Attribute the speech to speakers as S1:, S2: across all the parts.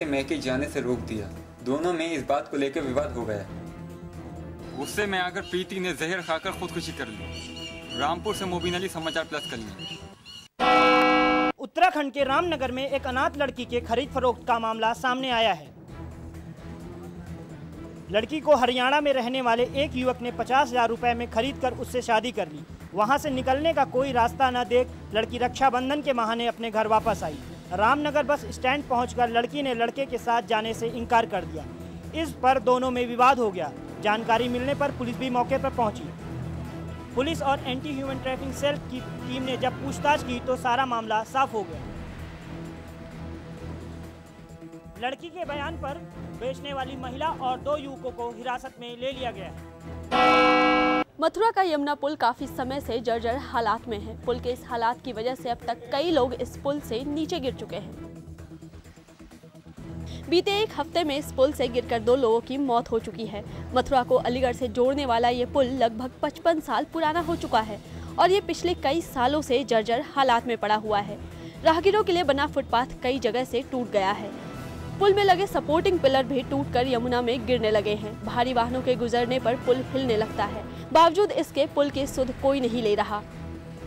S1: महकी जाने से रोक दिया। दोनों में इस बात को लेकर विवाद हो गया।
S2: गुस्से में आकर प्रीति ने जहर खाकर खुदकुशी कर ली। रामपुर से मोबिन अली, समाचार प्लस कलिए।
S3: उत्तराखंड के रामनगर में एक अनाथ लड़की के खरीद फरोख्त का मामला सामने आया है। लड़की को हरियाणा में रहने वाले एक युवक ने 50,000 रुपए में खरीद कर उससे शादी कर ली। वहां से निकलने का कोई रास्ता न देख लड़की रक्षाबंधन के बहाने अपने घर वापस आई। रामनगर बस स्टैंड पहुंचकर लड़की ने लड़के के साथ जाने से इनकार कर दिया। इस पर दोनों में विवाद हो गया। जानकारी मिलने पर पुलिस भी मौके पर पहुंची। पुलिस और एंटी ह्यूमन ट्रैफिकिंग सेल की टीम ने जब पूछताछ की तो सारा मामला साफ हो गया। लड़की के बयान पर बेचने वाली महिला और 2 युवकों को हिरासत में ले लिया गया है।
S4: मथुरा का यमुना पुल काफी समय से जर्जर हालात में है। पुल के इस हालात की वजह से अब तक कई लोग इस पुल से नीचे गिर चुके हैं। बीते एक हफ्ते में इस पुल से गिरकर 2 लोगों की मौत हो चुकी है। मथुरा को अलीगढ़ से जोड़ने वाला ये पुल लगभग 55 साल पुराना हो चुका है और ये पिछले कई सालों से जर्जर हालात में पड़ा हुआ है। राहगीरों के लिए बना फुटपाथ कई जगह से टूट गया है। पुल में लगे सपोर्टिंग पिलर भी टूटकर यमुना में गिरने लगे हैं। भारी वाहनों के गुजरने पर पुल हिलने लगता है। बावजूद इसके पुल की सुध कोई नहीं ले रहा।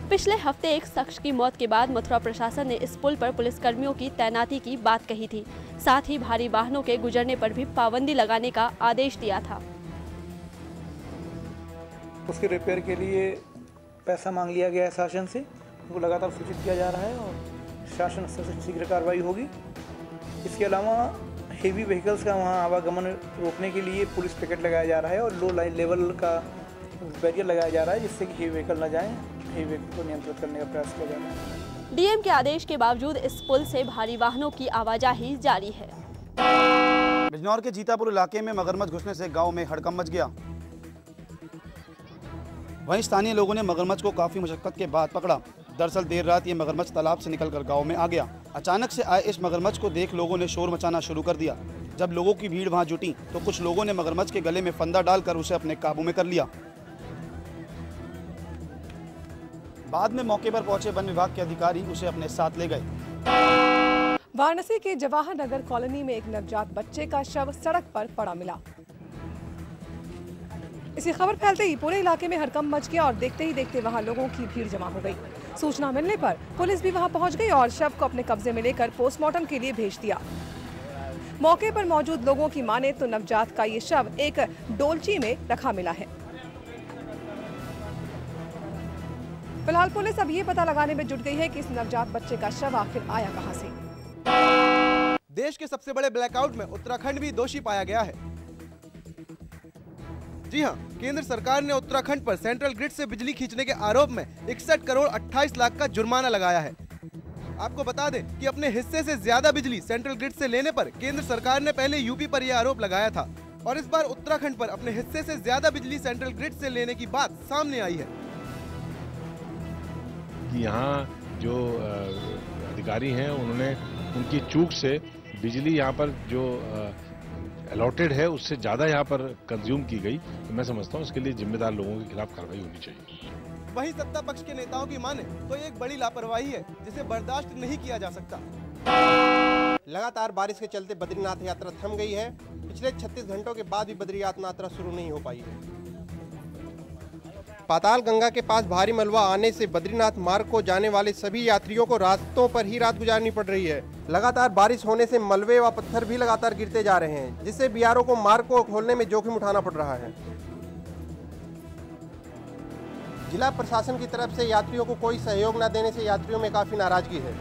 S4: पिछले हफ्ते एक शख्स की मौत के बाद मथुरा प्रशासन ने इस पुल पर पुलिसकर्मियों की तैनाती की बात कही थी। साथ ही भारी वाहनों के गुजरने पर भी पाबंदी लगाने का आदेश दिया था।
S5: उसके रिपेयर के लिए पैसा मांग लिया गया है शासन से। उनको लगातार सूचित किया जा रहा है और शासन स्तर से शीघ्र कार्रवाई होगी। इसके अलावा हेवी व्हीकल्स का वहाँ आवागमन रोकने के लिए पुलिस पिकेट लगाया जा रहा है और लो लेवल का बैरियर लगाया जा रहा है जिससे कि हेवी व्हीकल न जाएं। हेवी व्हीकल को नियंत्रित करने का प्रयास किया जा रहा है।
S4: डीएम के आदेश के बावजूद इस पुल से भारी वाहनों की आवाजाही जारी है।
S6: बिजनौर के जीतापुर इलाके में मगरमच्छ घुसने से गांव में हड़कंप मच गया। वहीं स्थानीय लोगों ने मगरमच्छ को काफी मशक्कत के बाद पकड़ा। दरअसल देर रात ये मगरमच्छ तालाब से निकलकर गांव में आ गया। अचानक से आए इस मगरमच्छ को देख लोगों ने शोर मचाना शुरू कर दिया। जब लोगों की भीड़ वहां जुटी तो कुछ लोगों ने मगरमच्छ के गले में फंदा डालकर उसे अपने काबू में कर लिया। बाद में मौके पर पहुंचे वन विभाग के अधिकारी उसे अपने साथ ले गए।
S7: वाराणसी के जवाहर नगर कॉलोनी में एक नवजात बच्चे का शव सड़क पर पड़ा मिला। इसी खबर फैलते ही पूरे इलाके में हड़कंप मच गया और देखते ही देखते वहां लोगों की भीड़ जमा हो गई। सूचना मिलने पर पुलिस भी वहां पहुंच गई और शव को अपने कब्जे में लेकर पोस्टमार्टम के लिए भेज दिया। मौके पर मौजूद लोगों की माने तो नवजात का ये शव एक डोलची में रखा मिला है। फिलहाल पुलिस अब ये पता लगाने में जुट गई है कि इस नवजात बच्चे का शव आखिर आया कहां से।
S8: देश के सबसे बड़े ब्लैकआउट में उत्तराखंड भी दोषी पाया गया है। जी हां, केंद्र सरकार ने उत्तराखंड पर सेंट्रल ग्रिड से बिजली खींचने के आरोप में 61 करोड़ 28 लाख का जुर्माना लगाया है। आपको बता दें कि अपने हिस्से से ज्यादा बिजली सेंट्रल ग्रिड से लेने पर केंद्र सरकार ने पहले यूपी पर यह आरोप लगाया था और इस बार उत्तराखंड पर अपने हिस्से से ज्यादा बिजली सेंट्रल ग्रिड से लेने की बात सामने आई है।
S9: कि यहाँ जो अधिकारी हैं उन्होंने उनकी चूक से बिजली यहाँ पर जो अलॉटेड है उससे ज्यादा यहाँ पर कंज्यूम की गई, तो मैं समझता हूँ इसके लिए जिम्मेदार लोगों के खिलाफ कार्रवाई होनी चाहिए।
S8: वहीं सत्ता पक्ष के नेताओं की माने तो ये एक बड़ी लापरवाही है जिसे बर्दाश्त नहीं किया जा सकता।
S10: लगातार बारिश के चलते बद्रीनाथ यात्रा थम गई है। पिछले 36 घंटों के बाद भी बद्रीनाथ यात्रा शुरू नहीं हो पाई है। पाताल गंगा के पास भारी मलबा आने से बद्रीनाथ मार्ग को जाने वाले सभी यात्रियों को रास्तों पर ही रात गुजारनी पड़ रही है। लगातार बारिश होने से मलबे व पत्थर भी लगातार गिरते जा रहे हैं, जिससे बीआरओ को मार्ग को खोलने में जोखिम उठाना पड़ रहा है। जिला प्रशासन की तरफ से यात्रियों को कोई सहयोग न देने से यात्रियों में काफी नाराजगी है।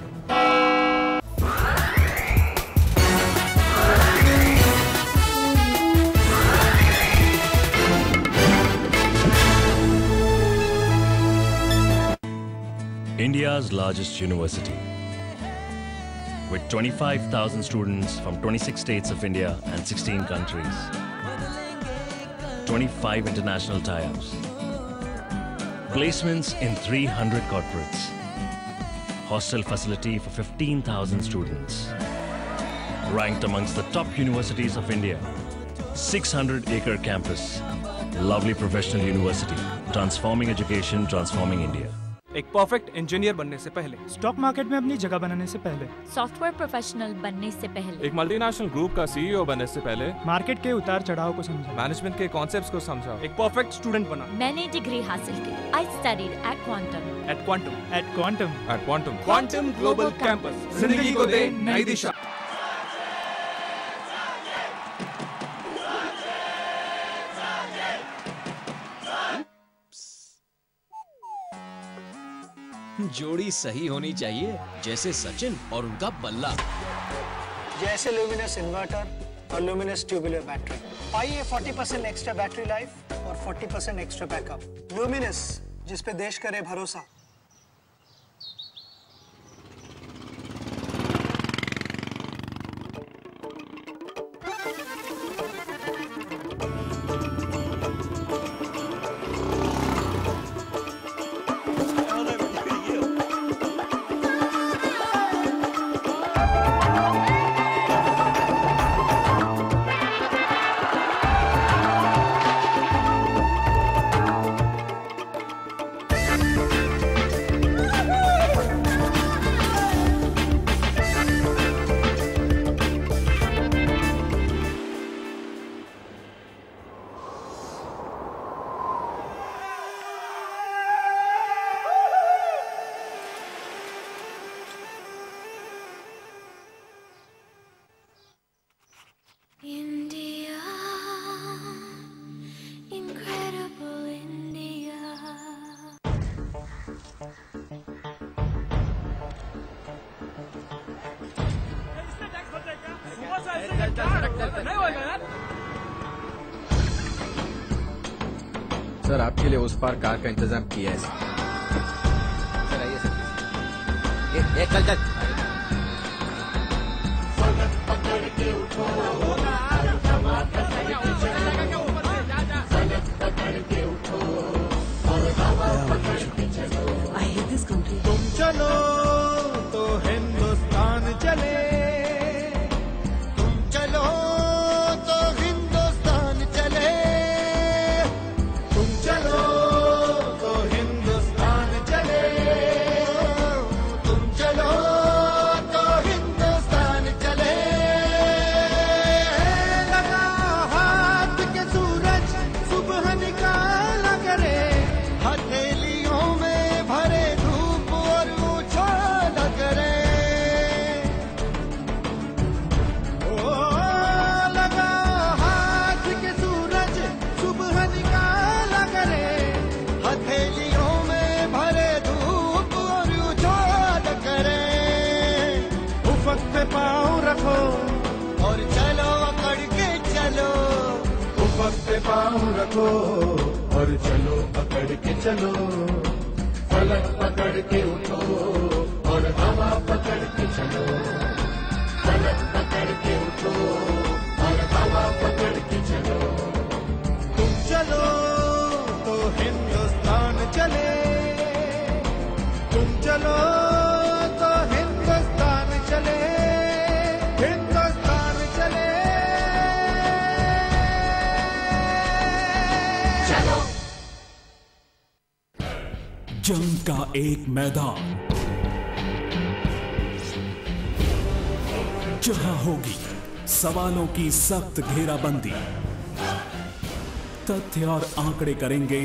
S11: India's largest university, with 25,000 students from 26 states of India and 16 countries, 25 international tie-ups, placements in 300 corporates, hostel facility for 15,000 students, ranked amongst the top universities of India, 600-acre campus, lovely professional university, transforming education, transforming India.
S12: एक perfect engineer बनने से पहले,
S13: stock market में अपनी जगह बनाने से पहले,
S14: सॉफ्टवेयर प्रोफेशनल बनने से पहले,
S12: एक मल्टीनेशनल ग्रुप का सीईओ बनने से पहले,
S13: मार्केट के उतार चढ़ाव को समझा,
S12: मैनेजमेंट के कॉन्सेप्ट्स को समझा, एक परफेक्ट स्टूडेंट बना।
S14: मैंने डिग्री हासिल की। I studied at Quantum
S12: global campus जिंदगी को दे नई दिशा।
S15: जोड़ी सही होनी चाहिए, जैसे सचिन और उनका बल्ला,
S16: जैसे ल्यूमिनस इन्वर्टर और ल्यूमिनस ट्यूबुलर बैटरी। पाइए 40% एक्स्ट्रा बैटरी लाइफ और 40% एक्स्ट्रा बैकअप। ल्यूमिनस, जिस पे देश करे भरोसा।
S17: सर, आपके लिए उस पार कार का इंतजाम किया है सर। आइए सर। ये चल चल।
S18: तुम चलो तो हिंदुस्तान चले, तुम चलो तो हिंदुस्तान चले, तुम चलो तो हिंदुस्तान चले, तुम चलो तो हिंदुस्तान चले। लगा हाथ के सूरज सुबह निकाला करे, हथेलियों में भरे धूप और उछाल करे। ओ लगा हाथ के सूरज सुबह निकाला करे, हथेलियों में भरे धूप और उछाल करे। उफक पे पाँव रखो और चलो अकड़ के चलो, उफक पे पाँव रखो और चलो पकड़ के चलो। फलक पकड़ के उठो और हवा पकड़ के चलो, फलक पकड़ के उठो और हवा पकड़ के चलो। तुम चलो तो हिंदुस्तान चले, तुम चलो तो हिंदुस्तान चले, हिंदुस्तान चले। चलो।
S19: जंग का एक मैदान जहां होगी सवालों की सख्त घेराबंदी, तथ्य और आंकड़े करेंगे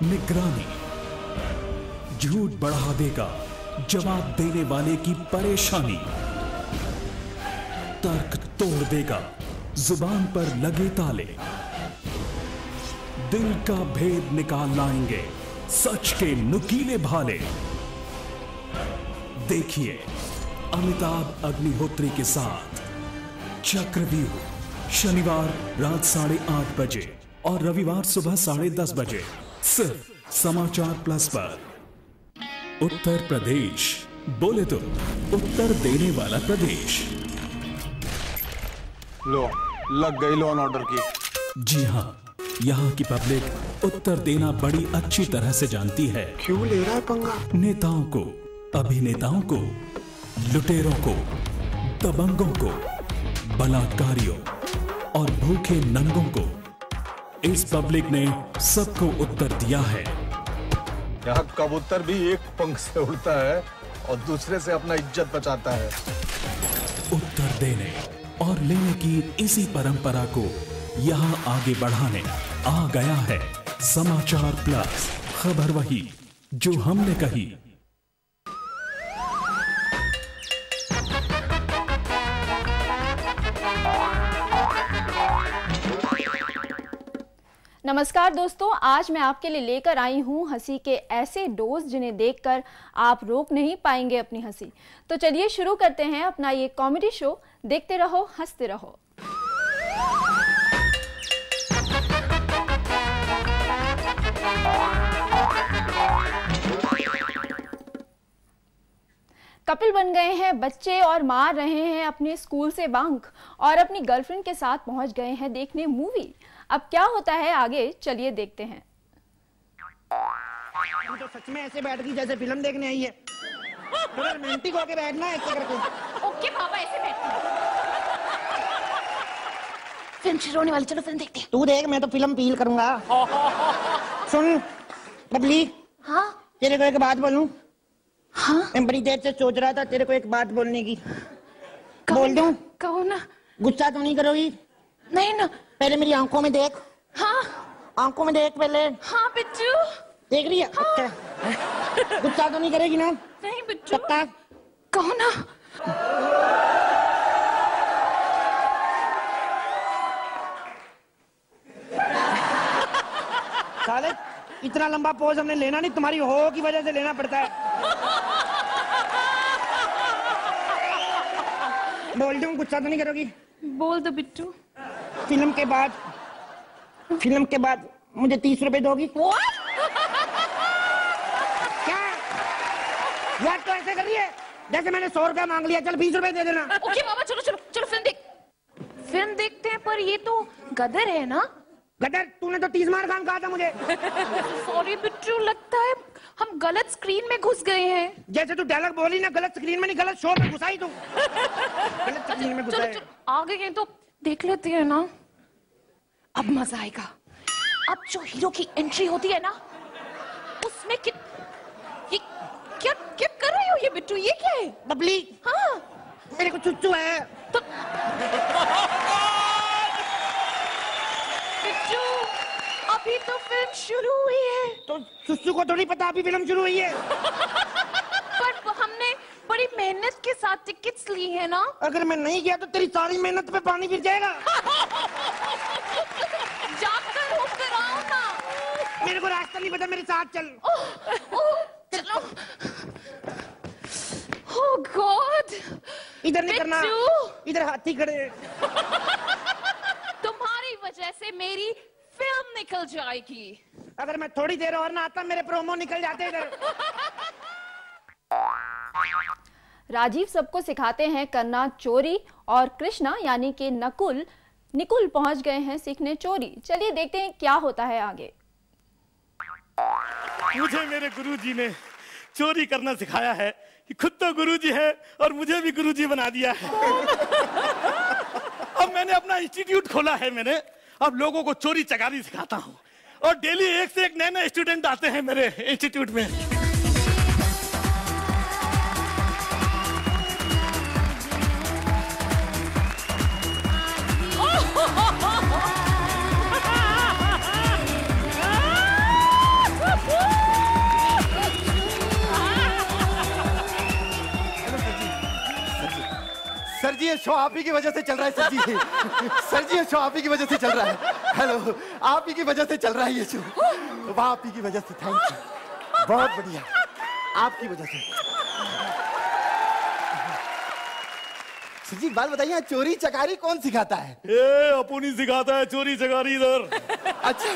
S19: निगरानी, झूठ बढ़ा देगा जवाब देने वाले की परेशानी, तर्क तोड़ देगा जुबान पर लगे ताले, दिल का भेद निकाल लाएंगे सच के नुकीले भाले। देखिए अमिताभ अग्निहोत्री के साथ चक्रव्यूह, शनिवार रात 8:30 बजे और रविवार सुबह 10:30 बजे सिर्फ समाचार प्लस पर। उत्तर प्रदेश, बोले तो उत्तर देने वाला प्रदेश।
S20: लो, लग गई लॉ एंड ऑर्डर की।
S19: जी हाँ, यहाँ की पब्लिक उत्तर देना बड़ी अच्छी तरह से जानती है।
S20: क्यों ले रहा है पंगा?
S19: नेताओं को, अभिनेताओं को, लुटेरों को, दबंगों को, बलात्कारियों और भूखे नंगों को इस पब्लिक ने सबको उत्तर दिया है।
S20: यहाँ कबूतर भी एक पंख से उड़ता है और दूसरे से अपना इज्जत बचाता है।
S19: उत्तर देने और लेने की इसी परंपरा को यहाँ आगे बढ़ाने आ गया है समाचार प्लस, खबर वही जो हमने कही।
S4: नमस्कार दोस्तों, आज मैं आपके लिए लेकर आई हूं हंसी के ऐसे डोज जिन्हें देखकर आप रोक नहीं पाएंगे अपनी हंसी। तो चलिए शुरू करते हैं अपना ये कॉमेडी शो। देखते रहो, हंसते रहो। कपिल बन गए हैं बच्चे और मार रहे हैं अपने स्कूल से बंक और अपनी गर्लफ्रेंड के साथ पहुंच गए हैं देखने मूवी। अब क्या होता है आगे, चलिए देखते हैं।
S3: तू तो सच में ऐसे बैठ गई जैसे फिल्म देखने आई है। थोड़ा रोमांटिक होके बैठना है ऐसे करके।
S14: ओके पापा, ऐसे बैठते। फिल्म शुरू होने वाली, चलो फिल्म देखते हैं।
S3: तू देख, मैं तो फिल्म फील करूंगा। सुन बबली,
S14: हाँ
S3: तेरे को एक बात बोलूं? हाँ, मैं बड़ी देर से सोच रहा था तेरे को एक बात बोलने की। बोल दूं?
S14: कहो ना।
S3: गुस्सा तो नहीं करोगी?
S14: नहीं ना।
S3: पहले मेरी आंखों में देख।
S14: हाँ
S3: आंखों में देख पहले।
S14: हाँ बिट्टू,
S3: देख रही है? हाँ। अच्छा, गुस्सा तो नहीं करेगी ना?
S14: नहीं बिट्टू।
S3: पक्का?
S14: कहो ना।
S3: साले इतना लंबा पोज हमने लेना नहीं, तुम्हारी हो की वजह से लेना पड़ता है। बोल दूं, गुस्सा तो नहीं करोगी?
S14: बोल दो बिट्टू।
S3: फिल्म के बाद मुझे 30 रुपए दोगी? क्या यार, तो ऐसे कर रही है जैसे मैंने 100 रुपया मांग लिया। चल 20 रुपए दे देना।
S14: ओके पापा, चलो चलो चलो फिल्म देखते हैं। पर ये तो गदर है ना?
S3: गदर? तूने तो 30 मार कहा था मुझे।
S14: सॉरी बिट्टू, लगता है हम गलत स्क्रीन में घुस गए हैं।
S3: जैसे तू डायलॉग बोली ना, गलत स्क्रीन में नहीं, गलत शो में घुसाई तू। गलत स्क्रीन में घुसाई।
S14: चलो आ गए हैं तो देख लेते हैं ना। अब मजा आएगा। अब जो हीरो की एंट्री होती है ना, उसमें ये क्या क्या कर रही हो ये बिट्टू? ये क्या है?
S3: बबली,
S14: हाँ
S3: मेरे को चुच्चू है
S14: तो। बिट्टू, अभी तो फिल्म शुरू हुई है।
S3: तो चुच्चू को थोड़ी पता अभी फिल्म शुरू हुई है।
S14: पर हमने बड़ी मेहनत के साथ टिकट्स ली है ना।
S3: अगर मैं नहीं गया तो तेरी सारी मेहनत पे पानी फिर जाएगा।
S14: जाकर होकर आओ ना।
S3: मेरे को रास्ता नहीं पता, मेरे साथ चल।
S14: चलो। ओह गॉड,
S3: इधर नहीं करना, इधर हाथी खड़े हैं।
S14: तुम्हारी वजह से मेरी फिल्म निकल जाएगी।
S3: अगर मैं थोड़ी देर और ना आता, मेरे प्रोमो निकल जाते इधर।
S4: राजीव सबको सिखाते हैं करना चोरी और कृष्णा यानी कि निकुल पहुंच गए हैं सीखने चोरी। चलिए देखते हैं क्या होता है आगे।
S21: मुझे मेरे गुरुजी ने चोरी करना सिखाया है। खुद तो गुरुजी है और मुझे भी गुरुजी बना दिया है। अब मैंने अपना इंस्टीट्यूट खोला है। मैंने अब लोगों को चोरी चकारी सिखाता हूँ और डेली एक से एक नए नए स्टूडेंट आते हैं मेरे इंस्टीट्यूट में।
S6: सर जी, ये शो आप ही की वजह से चल रहा है सर जी। सर जी, ये शो आप ही की वजह से चल रहा है। हेलो, आप ही की वजह से चल रहा है ये शो। वाह, आप ही की वजह से। थैंक यू, बहुत बढ़िया, आपकी वजह से। सर जी, बात बताइए, चोरी चकारी कौन सिखाता है?
S21: अपुनी सिखाता है चोरी चकारी इधर।
S6: अच्छा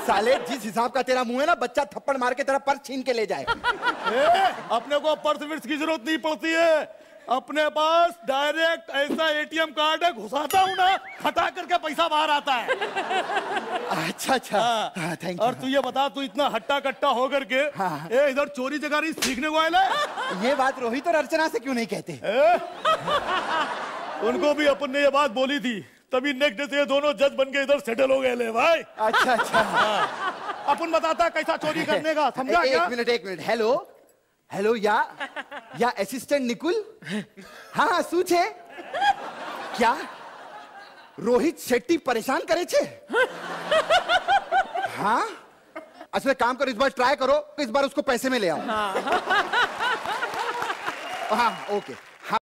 S6: साले, जिस हिसाब का तेरा मुंह है ना, बच्चा थप्पड़ मार के तेरा पर्स छीन के ले जाए।
S21: अपने को पर्स विर्स की जरूरत नहीं पड़ती है। अपने पास डायरेक्ट ऐसा एटीएम कार्ड है, घुसाता हूँ ना, हटा करके पैसा बाहर आता है।
S6: अच्छा अच्छा, थैंक यू।
S21: और तू ये बता, तू इतना हट्टा कट्टा होकर के इधर चोरी चकारी सीखने को आया है?
S6: ये बात रोहित और अर्चना से क्यों नहीं कहते?
S21: उनको भी अपन ने ये बात बोली थी, तभी नेक्स्ट डे से ये दोनों जज बन के इधर सेटल हो गए ले भाई।
S6: अच्छा अच्छा।
S21: अपन बताता कैसा चोरी करने का, समझा क्या?
S1: एक मिनट, हेलो हेलो, या असिस्टेंट निकुल? हाँ શું છે? क्या रोहित शेट्टी परेशान करे छे? हाँ, अच्छा काम करो, इस बार ट्राई करो, इस बार उसको पैसे में ले आओ। हाँ ओके।